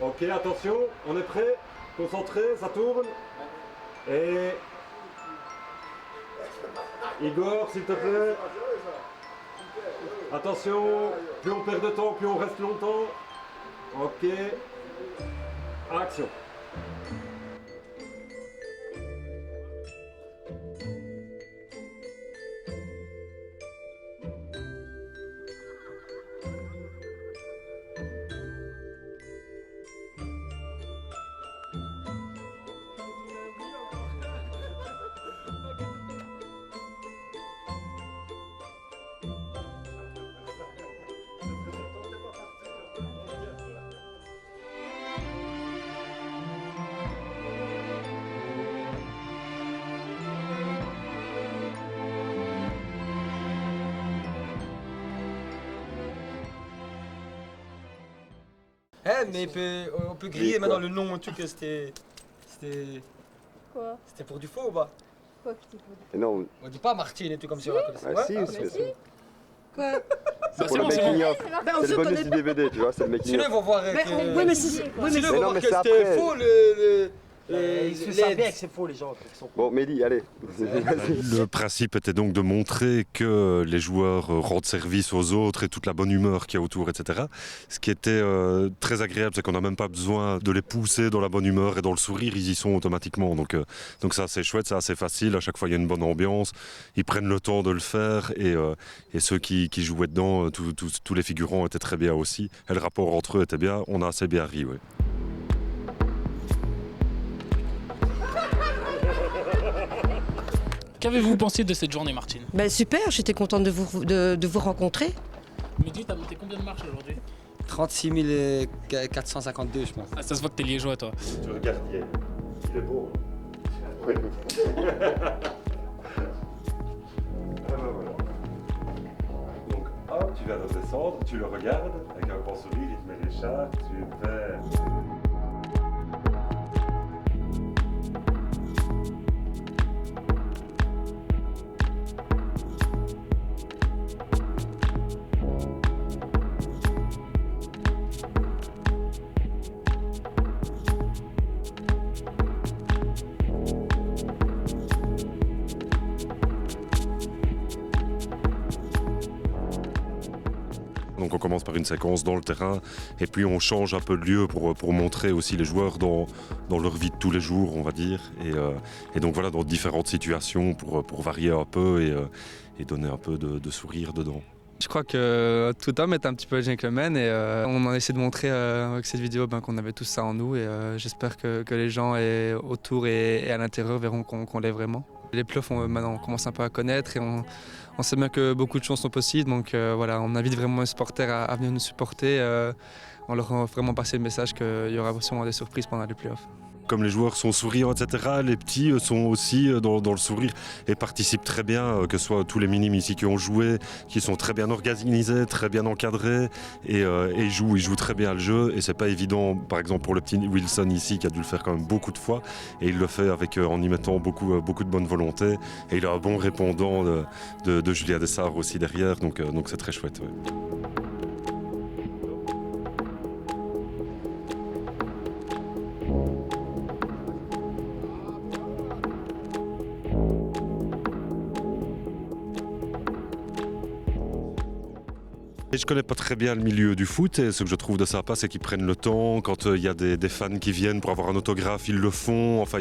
Ok, attention, on est prêt, concentré, ça tourne. Et Igor, s'il te plaît. Attention, plus on perd de temps, plus on reste longtemps. Ok, action. Mais on peut griller maintenant le nom, tout que c'était. Quoi? C'était pour du faux ou pas? Quoi qui était pour du Et non, On dit pas Martine et tout comme si on la connaissait. ah, si, mais c'est si. Quoi? pour le making of. Ben, on C'est se le bonus connaît du pas. DVD, tu vois, c'est le making Sinon of. ils vont voir Mais que. oui, mais c'est... Oui, mais Sinon ils Mais vont non, voir mais que c'est c'était après. faux Ils se savent bien que c'est faux les gens. Bon, Mehdi, allez. Le principe était donc de montrer que les joueurs rendent service aux autres et toute la bonne humeur qu'il y a autour, etc. Ce qui était très agréable, c'est qu'on n'a même pas besoin de les pousser dans la bonne humeur et dans le sourire, ils y sont automatiquement. Donc ça c'est chouette, c'est assez facile, à chaque fois il y a une bonne ambiance, ils prennent le temps de le faire et ceux qui jouaient dedans, tous les figurants étaient très bien aussi. Et le rapport entre eux était bien, on a assez bien ri, ouais. Qu'avez-vous pensé de cette journée, Martine? Ben super, j'étais contente de vous rencontrer. Mehdi, t'as monté combien de marches aujourd'hui? 36 452 je pense. Ah, ça se voit que t'es liégeois, toi. Tu regardes, il est beau. Oui. Donc, hop, tu viens de redescendre, tu le regardes, avec un grand sourire, il te met l'écharpe, super. Donc on commence par une séquence dans le terrain et puis on change un peu de lieu pour montrer aussi les joueurs dans leur vie de tous les jours, on va dire. Et donc voilà, dans différentes situations pour varier un peu et donner un peu de sourire dedans. Je crois que tout homme est un petit peu gentleman et on a essayé de montrer avec cette vidéo qu'on avait tout ça en nous et j'espère que les gens autour et à l'intérieur verront qu'on l'est vraiment. Les playoffs, maintenant, on commence un peu à connaître et on sait bien que beaucoup de choses sont possibles. Donc voilà, on invite vraiment les supporters à venir nous supporter. On leur a vraiment passé le message qu'il y aura sûrement des surprises pendant les playoffs. Comme les joueurs sont souriants, etc., les petits sont aussi dans le sourire et participent très bien, que ce soit tous les minimes ici qui ont joué, qui sont très bien organisés, très bien encadrés et ils jouent très bien le jeu et c'est pas évident, par exemple pour le petit Wilson ici qui a dû le faire quand même beaucoup de fois et il le fait en y mettant beaucoup de bonne volonté et il a un bon répondant de Julien Dessart aussi derrière, donc c'est très chouette. Ouais. Et je connais pas très bien le milieu du foot et ce que je trouve de sympa c'est qu'ils prennent le temps, quand il y a des fans qui viennent pour avoir un autographe, ils le font, enfin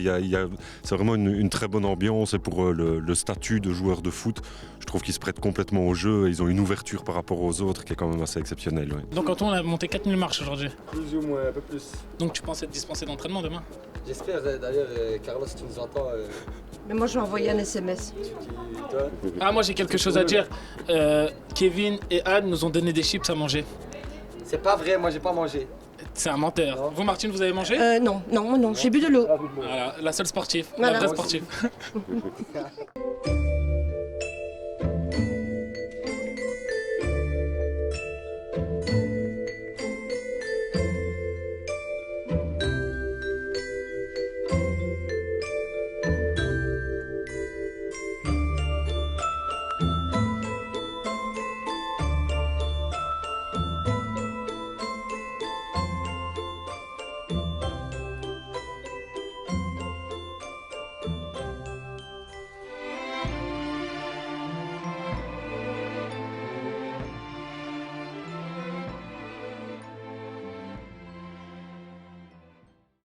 c'est vraiment une très bonne ambiance et pour le statut de joueur de foot, je trouve qu'ils se prêtent complètement au jeu et ils ont une ouverture par rapport aux autres qui est quand même assez exceptionnelle. Ouais. Donc, Antoine, on a monté 4000 marches aujourd'hui. Plus ou moins, un peu plus. Donc, tu penses être dispensé d'entraînement demain? J'espère d'ailleurs, Carlos, si tu nous entends. Mais moi, je vais envoyer un SMS. Ah, moi j'ai quelque chose à dire. Kevin et Anne nous ont donné des chips à manger. C'est pas vrai, moi j'ai pas mangé. C'est un menteur. Non. Vous, Martine, vous avez mangé? Non, j'ai bu de l'eau. Voilà, la seule sportive, Voilà. la vraie sportive.